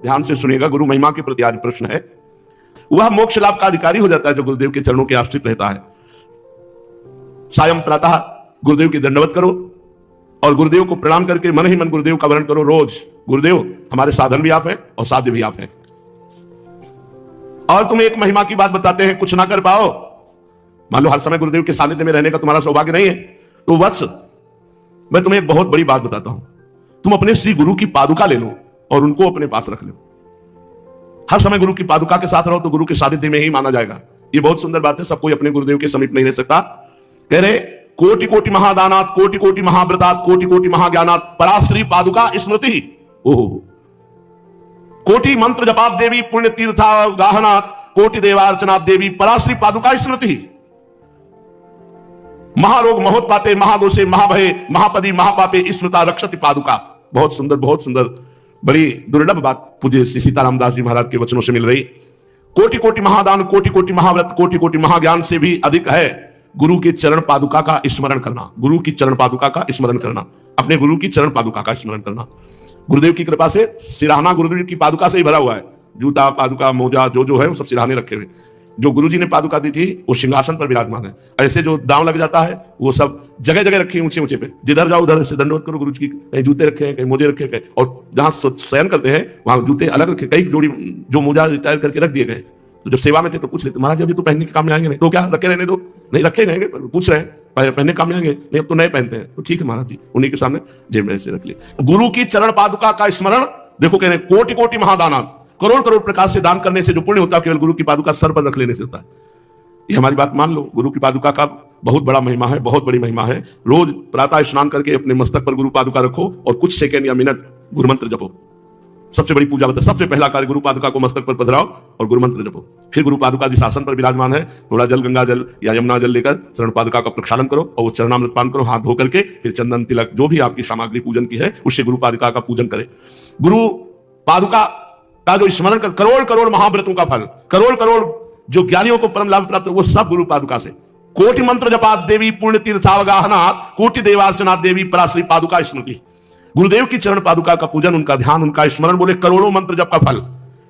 ध्यान से सुनिएगा, गुरु महिमा के प्रति आज प्रश्न है। वह मोक्ष लाभ का अधिकारी हो जाता है जो गुरुदेव के चरणों के आश्रित रहता है। सायं प्रातः गुरुदेव की दंडवत करो और गुरुदेव को प्रणाम करके मन ही मन गुरुदेव का वर्ण करो रोज। गुरुदेव हमारे साधन भी आप हैं और साध्य भी आप हैं। और तुम एक महिमा की बात बताते हैं, कुछ ना कर पाओ, मान लो हर समय गुरुदेव के सानिध्य में रहने का तुम्हारा सौभाग्य नहीं है, तो वत्स मैं तुम्हें एक बहुत बड़ी बात बताता हूं। तुम अपने श्री गुरु की पादुका ले लो और उनको अपने पास रख लो। हर समय गुरु की पादुका के साथ रहो तो गुरु के सानिध्य में ही माना जाएगा। ये बहुत सुंदर बात है। सब कोई अपने गुरुदेव के समीप नहीं रह सकता। कह रहे कोटि कोटि महादानात कोटि कोटि महाव्रतात् कोटि कोटि महाज्ञानात् पराश्री पादुका स्मृति। ओहो, कोटि मंत्र जपात देवी पुण्य तीर्था गाहनात् कोटि देवार्चनात् देवी पराश्री पादुका स्मृति। महारोग महोत्पाते महादोषे महाभये महापदी महापापे स्मृता रक्षति पादुका। बहुत सुंदर, बहुत सुंदर, बड़ी दुर्लभ बात पूज्य श्री सीताराम दास जी महाराज के वचनों से मिल रही। कोटि कोटि महादान कोटि कोटि महाव्रत कोटि कोटि महाज्ञान से भी अधिक है गुरु के चरण पादुका का स्मरण करना। गुरु की चरण पादुका का स्मरण करना, अपने गुरु की चरण पादुका का स्मरण करना। गुरुदेव की कृपा से सिराहना गुरुदेव की पादुका से ही भरा हुआ है। जूता पादुका मोजा जो है वो सब सिराहने रखे हुए। जो गुरुजी ने पादुका दी थी वो सिंहासन पर विराजमान है। ऐसे जो दांव लग जाता है वो सब जगह जगह रखे ऊंचे ऊंचे पे, जिधर जाओ उधर से दंडवत करो गुरु जी की। कहीं जूते रखे हैं, कहीं मोजे रखे हैं, और जहां शयन करते हैं वहां जूते अलग रखे, कई जोड़ी जो मोजा रिटायर करके रख दिए गए। तो जब सेवा में थे तो पूछ लेते महाराज अभी तो पहनने के काम में आएंगे नहीं, तो क्या रखे रहने दो, नहीं रखे रहेंगे, पूछ रहे हैं पहनने काम में आएंगे नहीं, अब तो नए पहनते हैं, तो ठीक है महाराज जी, उन्हीं के सामने जेब में ऐसे रख लिए। गुरु की चरण पादुका का स्मरण, देखो कह रहे कोटि कोटि महादाना, करोड़ करोड़ प्रकार से दान करने से जो पुण्य होता है केवल गुरु की पादुका सर पर रख लेने से होता है। ये हमारी बात मान लो। गुरु की पादुका का बहुत बड़ा महिमा है, बहुत बड़ी महिमा है। रोज प्रातः स्नान करके अपने मस्तक पर गुरु पादुका रखो और कुछ सेकंड या मिनट गुरु मंत्र जपो। सबसे बड़ी पूजा बता, सबसे पहला कार्य गुरु पादुका को मस्तक पर पधराओ और गुरु मंत्र जपो। फिर गुरु पादुका जिस आसन पर विराजमान है थोड़ा जल, गंगा जल या यमुना जल लेकर चरण पादुका का प्रक्षालन करो और वो चरणामृत पान करो, हाथ धो करके। फिर चंदन तिलक जो भी आपकी सामग्री पूजन की है उससे गुरु पादुका का पूजन करे। गुरु पादुका का जो स्मरण कर, करोड़ करोड़ महाव्रतों का फल, करोड़ करोड़ जो ज्ञानियों को परम लाभ प्राप्त वो सब गुरु पादुका से। कोटि मंत्र जपात देवी पुण्य तीर्थावगाहनात् कोटि देवार्चनात् देवी पराश्री पादुका स्मृति। गुरुदेव की चरण पादुका का पूजन, उनका ध्यान, उनका स्मरण, बोले करोड़ों मंत्र जप का फल,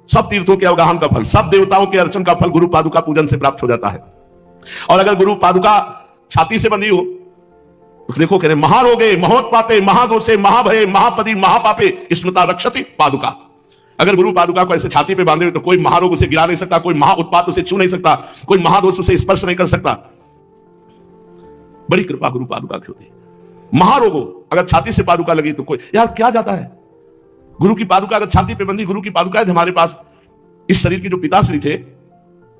सब तीर्थों के अवगाहन का फल, सब देवताओं के अर्चन का फल गुरु पादुका पूजन से प्राप्त हो जाता है। और अगर गुरु पादुका छाती से बंधी हो तो देखो कह रहे महारोगे महोत्पाते महादोषे महाभये महापदी महापापे स्मृता रक्षति पादुका। अगर गुरु पादुका को ऐसे छाती पे बांधे तो कोई महारोग उसे गिरा नहीं सकता, कोई महा उत्पात उसे छू नहीं सकता, कोई महादोष उसे स्पर्श नहीं कर सकता। बड़ी कृपा गुरु पादुका की होती है। महारोगो अगर छाती से पादुका लगी तो कोई यार क्या जाता है। गुरु की पादुका अगर छाती पे बंधी, गुरु की पादुका हमारे पास इस शरीर के जो पिताश्री थे,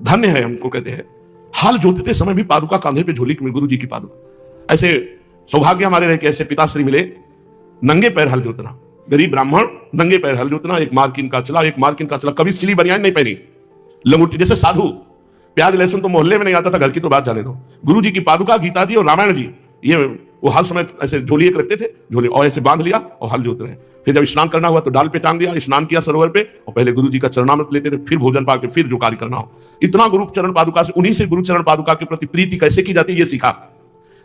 धन्य है हमको कहते हैं, हल जोतते समय भी पादुका कांधे पे झोली में गुरु जी की पादुका। ऐसे सौभाग्य हमारे रहे कि ऐसे पिताश्री मिले, नंगे पैर हल जोतना, गरीब ब्राह्मण नंगे पैर हल जोतना, एक मार्किन का चला, कभी सिली बनियान नहीं पहनी, लंगोटी जैसे साधु। प्याज लहसुन तो मोहल्ले में नहीं आता था, घर की तो बात जाने दो। गुरु जी की पादुका, गीता जी और रामायण जी, ये वो हर समय ऐसे झोली एक रखते थे, झोली और ऐसे बांध लिया और हल जोत रहे। फिर जब स्नान करना हुआ तो डाल पे टांग दिया, स्नान किया सरोवर पे और पहले गुरु जी का चरणामृत लेते थे, फिर भोजन पाके फिर जो कार्य करना हो। इतना गुरु चरण पादुका से, उन्हीं से गुरु चरण पादुका के प्रति प्रीति कैसे की जाती है ये सीखा।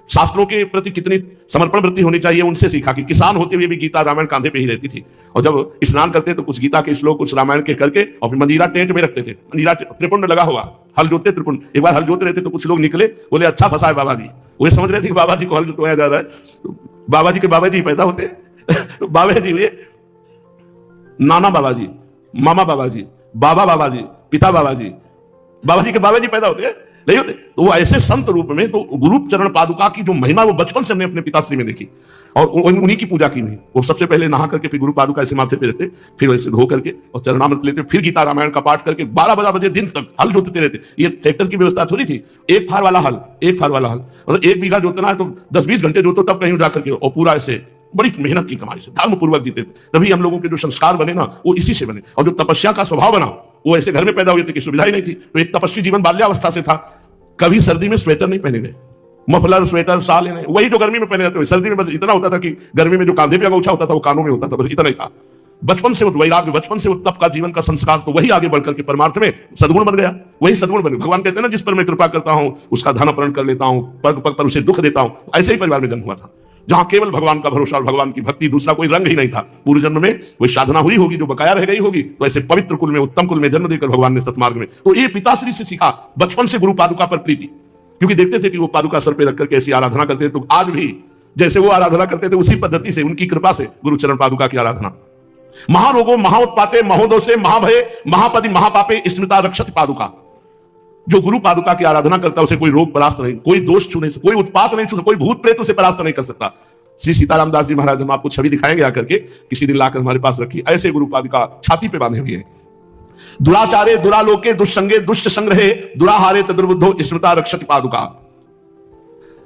शास्त्रों के प्रति कितनी समर्पण वृत्ति होनी चाहिए उनसे सीखा कि किसान होते हुए भी गीता रामायण कांधे पे ही रहती थी। और जब स्नान करते तो कुछ गीता के श्लोक कुछ रामायण के करके और फिर मंजीरा टेंट में रखते थे, मंजीरा त्रिपुंड लगा हुआ, हल जोते त्रिपुंड। एक बार हल जोते रहते तो कुछ लोग निकले, बोले अच्छा फंसा है बाबा जी। वो समझ रहे थे कि बाबा जी को हल जोतवाया जा रहा है, तो बाबा जी के बाबा जी पैदा होते तो बाबा जी हुए नाना बाबा जी, मामा बाबा जी, बाबा जी, पिता बाबा जी के बाबा जी पैदा होते नहीं होते। तो वो ऐसे संत रूप में, तो गुरु चरण पादुका की जो महिमा वो बचपन से हमने अपने पिताश्री में देखी और उन्हीं की पूजा की हुई। वो सबसे पहले नहा करके फिर गुरु पादुका ऐसे माथे पे रहते, फिर वैसे धो करके और चरणामृत लेते, फिर गीता रामायण का पाठ करके 12 बजे दिन तक हल जोतते रहते। ये ट्रैक्टर की व्यवस्था थोड़ी थी, एक फार वाला हल, मतलब 1 बीघा जोतना है तो 10-20 घंटे जोतो तब कहीं जा करके, और पूरा ऐसे बड़ी मेहनत की कमाई से धर्म पूर्वक जीते थे। तभी हम लोगों के जो संस्कार बने ना वो इसी से बने, और जो तपस्या का स्वभाव बना वो ऐसे घर में पैदा हुए थे कि सुविधा ही नहीं थी। तो एक तपस्वी जीवन बाल्यावस्था से था। कभी सर्दी में स्वेटर नहीं पहने गए, मफलर स्वेटर साल नहीं, वही जो गर्मी में पहने जाते हुए। सर्दी में बस इतना होता था कि गर्मी में जो कांधे पे अगौछा होता था वो कानों में होता था, बस इतना ही था। बचपन से वो वैराग्य, बचपन से वो तप का जीवन का संस्कार, तो वही आगे बढ़कर के परमार्थ में सद्गुण बन गया। वही सद्गुण बन गया। भगवान कहते हैं ना जिस पर मैं कृपा करता हूं उसका धन अपहरण कर लेता हूं, पग पग पर उसे दुख देता हूं। ऐसे ही परिवार में जन्म हुआ था। जहां केवल भगवान का भरोसा और भगवान की भक्ति, दूसरा कोई रंग ही नहीं था। पूर्व जन्म में कोई साधना हुई होगी जो बकाया रह गई होगी, तो ऐसे पवित्र कुल में, उत्तम कुल में जन्म देकर भगवान ने सतमार्ग में। तो ये पिताश्री से सीखा, बचपन से गुरु पादुका पर प्रीति, क्योंकि देखते थे कि वो पादुका सर पे रखकर कैसी आराधना करते थे। तो आज भी जैसे वो आराधना करते थे उसी पद्धति से, उनकी कृपा से गुरु चरण पादुका की आराधना। महारोगो महाउत्पाते महोदोषे महाभये महापदि महापापे स्मृता रक्षति पादुका। जो गुरु पादुका की आराधना करता है उसे कोई रोग परास्त नहीं, कोई दोष छू नहीं सकता, कोई उत्पात नहीं छू सकता, कोई भूत प्रेत उसे परास्त नहीं कर सकता। श्री सीताराम दास जी महाराज, हम आपको छवि दिखाएंगे आकर के, किसी दिन लाकर हमारे पास रखी। ऐसे गुरु पादुका छाती पे बांधे हुए हैं। दुराचारे दुरालोके दुष्संगे दुष्ट संग्रहे दुराहारे दुर्बुद्धो स्मृता रक्षति पादुका।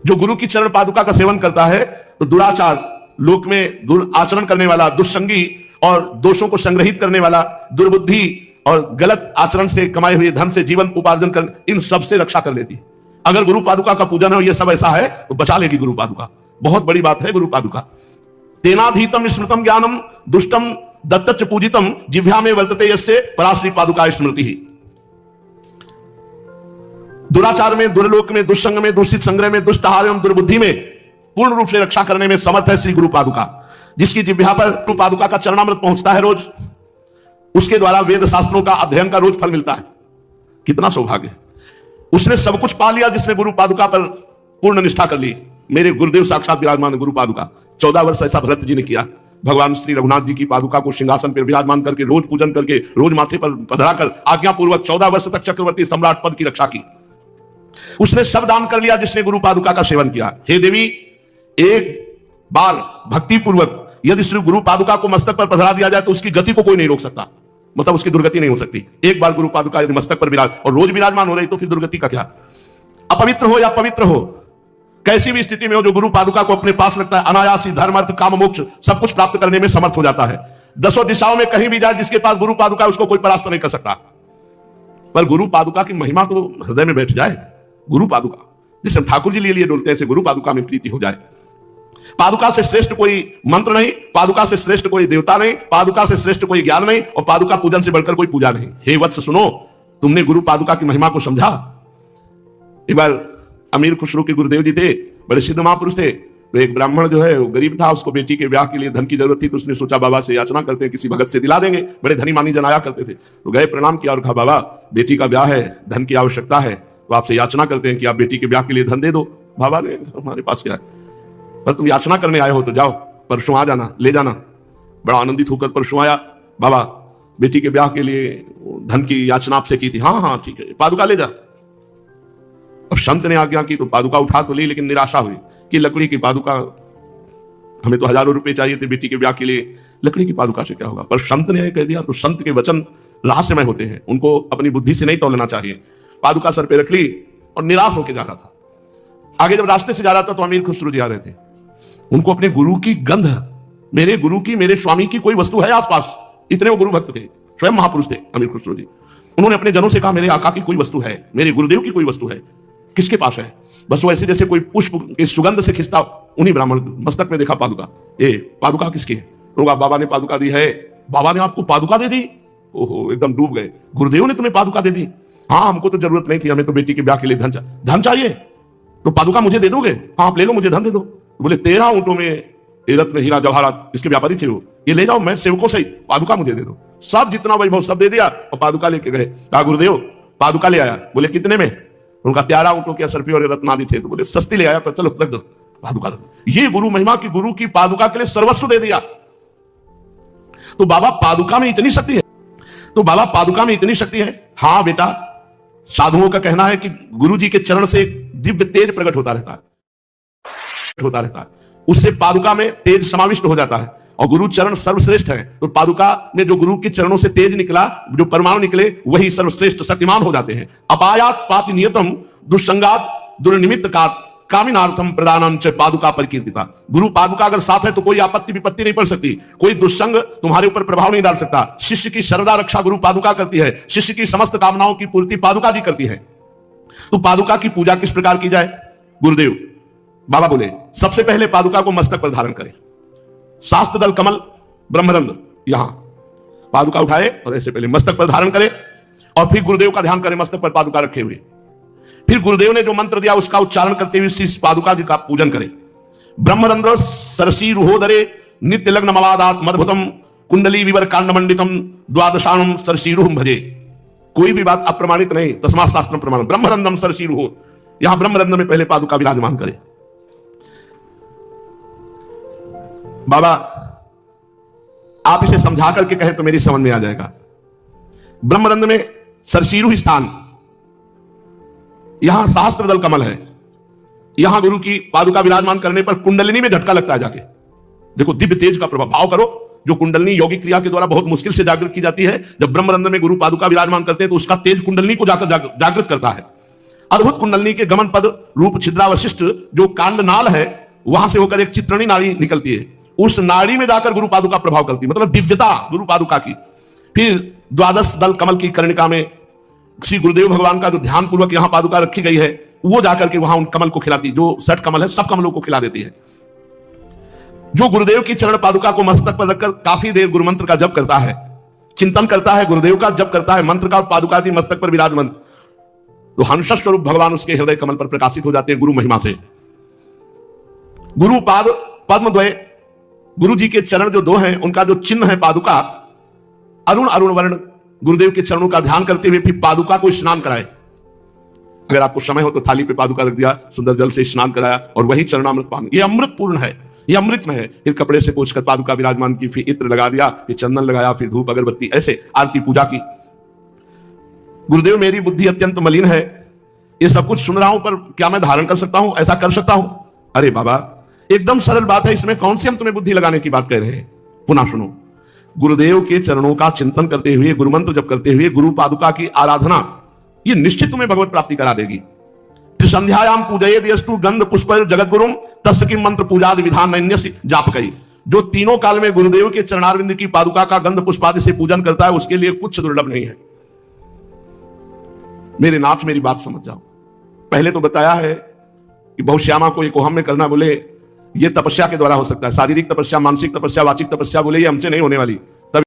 जो गुरु की चरण पादुका का सेवन करता है तो दुराचार, लोक में दुराचरण करने वाला, दुष्संगी और दोषों को संग्रहित करने वाला, दुर्बुद्धि और गलत आचरण से कमाए हुए धन से जीवन उपार्जन कर, इन सब से रक्षा कर लेती। अगर गुरु पादुका का पूजन है, ये सब ऐसा है तो बचा लेगी गुरु पादुका। बहुत बड़ी बात है गुरु पादुका। तेनाधीतम स्मृतम ज्ञानम दुष्टम दत्तच पूजितम जिह्वा में वर्तते यस्य पराश्री पादुका स्मृति ही। दुराचार में, दुर्लोक में, दुष्संग में, दूषित संग्रह में, दुष्ट आहार एवं दुर्बुद्धि में पूर्ण रूप से रक्षा करने में समर्थ है श्री गुरु पादुका। जिसकी जिह्वा पर गुरु पादुका का चरणामृत पहुंचता है रोज, उसके द्वारा वेद शास्त्रों का अध्ययन का रोज फल मिलता है। कितना सौभाग्य! उसने सब कुछ पा लिया जिसने गुरु पादुका पर पूर्ण निष्ठा कर ली। मेरे गुरुदेव साक्षात विराजमान गुरु पादुका। 14 वर्ष ऐसा भरत जी ने किया। भगवान श्री रघुनाथ जी की पादुका को सिंहासन पर विराजमान करके, रोज पूजन करके, रोज माथे पर पधराकर आज्ञा पूर्वक 14 वर्ष तक चक्रवर्ती सम्राट पद की रक्षा की। उसने सब दान कर लिया जिसने गुरु पादुका का सेवन किया। हे देवी, एक बार भक्ति पूर्वक यदि श्री गुरु पादुका को मस्तक पर पधरा दिया जाए तो उसकी गति को कोई नहीं रोक सकता, मतलब उसकी दुर्गति नहीं हो सकती। एक बार गुरु पादुका यदि मस्तक पर विराज और रोज विराजमान हो रही तो फिर दुर्गति का क्या। अपवित्र हो या पवित्र हो, कैसी भी स्थिति में हो, जो गुरु पादुका को अपने पास रखता है, अनायास ही धर्म अर्थ काम मोक्ष सब कुछ प्राप्त करने में समर्थ हो जाता है। 10 दिशाओं में कहीं भी जाए, जिसके पास गुरु पादुका है उसको कोई परास्त नहीं कर सकता। पर गुरु पादुका की महिमा तो हृदय में बैठ जाए। गुरु पादुका जैसे हम ठाकुर जी लिए डोलते हैं, ऐसे गुरु पादुका में प्रीति हो जाए। पादुका से श्रेष्ठ कोई मंत्र नहीं, पादुका से श्रेष्ठ कोई देवता नहीं, पादुका से श्रेष्ठ कोई ज्ञान नहीं, और पादुका पूजन से बढ़कर कोई पूजा नहीं। हे वत्स सुनो, तुमने गुरु पादुका की महिमा को समझा। एक बार अमीर खुसरो के गुरुदेव जी थे, बड़े सिद्ध महापुरुष थे। तो एक ब्राह्मण जो है वो गरीब था, उसको बेटी के ब्याह के लिए धन की जरूरत थी। तो उसने सोचा बाबा से याचना करते हैं, किसी भगत से दिला देंगे। बड़े धनी मानी जन आया करते थे। तो गए, प्रणाम किया और कहा, बाबा बेटी का ब्याह है, धन की आवश्यकता है, तो आपसे याचना करते हैं कि आप बेटी के ब्याह के लिए धन दे दो। बाबा ने, हमारे पास क्या है, पर तुम याचना करने आए हो तो जाओ, परसों आ जाना, ले जाना। बड़ा आनंदित होकर परसों आया। बाबा बेटी के ब्याह के लिए धन की याचना आपसे की थी। हाँ हाँ ठीक है, पादुका ले जा। अब संत ने आज्ञा की तो पादुका उठा तो ली, लेकिन निराशा हुई कि लकड़ी की पादुका, हमें तो हजारों रुपए चाहिए थे बेटी के ब्याह के लिए, लकड़ी की पादुका से क्या होगा। पर संत ने कह दिया। तो संत के वचन रहस्यमय होते हैं, उनको अपनी बुद्धि से नहीं तोलना चाहिए। पादुका सर पे रख ली और निराश होकर जा रहा था। आगे जब रास्ते से जा रहा था तो अमीर खुसरो जी आ रहे थे। उनको अपने गुरु की गंध, मेरे गुरु की, मेरे स्वामी की कोई वस्तु है आसपास, इतने वो गुरु भक्त थे, स्वयं महापुरुष थे अमीर खुसरो जी। उन्होंने अपने जनों से कहा, मेरे आका की कोई वस्तु है, मेरे गुरुदेव की कोई वस्तु है, किसके पास है। बस वो ऐसे जैसे कोई पुष्प की सुगंध से खिंचता, उन्हीं ब्राह्मण मस्तक में देखा पादुका। ये पादुका किसकी है? उनका बाबा ने पादुका दी है। बाबा ने आपको पादुका दे दी? ओहो, एकदम डूब गए। गुरुदेव ने तुम्हें पादुका दे दी? हाँ, हमको तो जरूरत नहीं थी, हमें तो बेटी के ब्याह के लिए धन चाहिए, तो पादुका मुझे दे दोगे? हाँ आप ले लो, मुझे धन दे दो। बोले 13 ऊंटों में रत्न हीरा जवाहरात, इसके व्यापारी थे वो, ये ले जाओ, मैं सेवकों से पादुका मुझे दे दो। सब जितना वैभव सब दे दिया और पादुका लेके गए। कहा गुरुदेव पादुका ले आया। बोले कितने में? उनका 13 ऊंटों के असरफी और रत्न आदि थे। तो बोले सस्ती ले आया, पर चलो रख दो पादुका। ये गुरु महिमा की, गुरु की पादुका के लिए सर्वस्व दे दिया। तो बाबा पादुका में इतनी शक्ति है, तो बाबा पादुका में इतनी शक्ति है। हाँ बेटा, साधुओं का कहना है कि गुरु जी के चरण से दिव्य तेज प्रकट होता रहता है, उससे पादुका में तेज समाविष्ट हो जाता है। और गुरु चरण सर्वश्रेष्ठ है, तो पादुका में जो गुरु के चरणों से तेज निकला, जो परमाणु निकले, वही सर्वश्रेष्ठ शक्तिमान हो जाते हैं। अपायात पाति नियतम दुष्संगात दुर्निमित्त का कामिनार्थम प्रदानम च पादुका परिकीर्तिता। गुरु पादुका अगर साथ है तो कोई आपत्ति विपत्ति नहीं पड़ सकती, कोई दुष्संग तुम्हारे ऊपर प्रभाव नहीं डाल सकता। शिष्य की शरदा रक्षा गुरु पादुका करती है, शिष्य की समस्त कामनाओं की पूर्ति पादुका जी करती है। तो पादुका की पूजा किस प्रकार की जाए? गुरुदेव बाबा बोले सबसे पहले पादुका को मस्तक पर धारण करें। शास्त्र दल कमल ब्रह्मरंध्र, यहां पादुका उठाए और ऐसे पहले मस्तक पर धारण करें, और फिर गुरुदेव का ध्यान करें मस्तक पर पादुका रखे हुए। फिर गुरुदेव ने जो मंत्र दिया उसका उच्चारण करते हुए इस पादुका जी का पूजन करें। ब्रह्मरंध्र सरसी रुहोदरे नित्य लग्न मवादात मदभुतम कुंडली विवर कांड मंडितम द्वादशाणम सरसीरुहम भजे। कोई भी बात अप्रमाणित नहीं, तस्मात् शास्त्रम प्रमाण। ब्रह्मरंध्रम सरसीरुह, यहां ब्रह्मरंध्र में पहले पादुका विराजमान करे। बाबा आप इसे समझा करके कहें तो मेरी समझ में आ जाएगा। ब्रह्मरंध्र में सरसीरुह स्थान, यहां सहस्त्र दल कमल है। यहां गुरु की पादुका विराजमान करने पर कुंडलिनी में झटका लगता है जाके। देखो दिव्य तेज का प्रभाव, भाव करो जो कुंडलिनी यौगिक क्रिया के द्वारा बहुत मुश्किल से जागृत की जाती है। जब ब्रह्मरंध्र में गुरु पादुका विराजमान करते हैं तो उसका तेज कुंडलिनी को जाकर जागृत करता है। अद्भुत कुंडलिनी के गमन पद रूप छिद्रावशिष्ट जो कांड नाल है, वहां से होकर एक चित्रणी नाड़ी निकलती है। उस नाड़ी में जाकर गुरु पादुका प्रभाव करती है, मतलब दिव्यता गुरु पादुका की। फिर द्वादश दल कमल की कर्णिका में श्री गुरुदेव भगवान का जो ध्यान पूर्वक यहां पादुका रखी गई है, वो जाकर के वहां उन कमल को खिलाती, जो 60 कमल है सब कमलों को खिला देती है। जो गुरुदेव की चरण पादुका को मस्तक पर रखकर काफी देर गुरु मंत्र का जप करता है, चिंतन करता है, गुरुदेव का जप करता है, मंत्र का और पादुका की मस्तक पर विराजमान, तो हंस स्वरूप भगवान उसके हृदय कमल पर प्रकाशित हो जाते हैं गुरु महिमा से। गुरु पाद पद्म द्वय, गुरु जी के चरण जो दो हैं उनका जो चिन्ह है पादुका, अरुण अरुण वर्ण। गुरुदेव के चरणों का ध्यान करते हुए फिर पादुका को स्नान कराए। अगर आपको समय हो तो थाली पे पादुका रख दिया, सुंदर जल से स्नान कराया और वही चरणामृत पान। ये अमृत पूर्ण है, ये अमृत में है। फिर कपड़े से पोंछकर पादुका विराजमान की, फिर इत्र लगा दिया, फिर चंदन लगाया, फिर धूप अगरबत्ती, ऐसे आरती पूजा की। गुरुदेव मेरी बुद्धि अत्यंत मलिन है, ये सब कुछ सुन रहा हूं, पर क्या मैं धारण कर सकता हूं, ऐसा कर सकता हूं? अरे बाबा एकदम सरल बात है, इसमें कौन सी हम तुम्हें बुद्धि लगाने की बात कह रहे हैं। पुनः सुनो, गुरुदेव के चरणों का चिंतन करते हुए, गुरु मंत्र जप करते हुए, गुरु पादुका की आराधना, ये निश्चित तुम्हें भगवत प्राप्ति करा देगी। संध्यायाम पूजयेद यस्तु गंध पुष्प जगत गुरुम तस्य किम मंत्र पूजादि विधान नन्यसि जाप कई। जो तीनों काल में गुरुदेव के चरणारविंद की पादुका का गंध पुष्पादि से पूजन करता है, उसके लिए कुछ दुर्लभ नहीं है। मेरे नाथ मेरी बात समझ जाओ। पहले तो बताया है कि बहुश्यामा को एक ओहम में करना, बोले ये तपस्या के द्वारा हो सकता है। शारीरिक तपस्या, मानसिक तपस्या, वाचिक तपस्या, बोले ये हमसे नहीं होने वाली।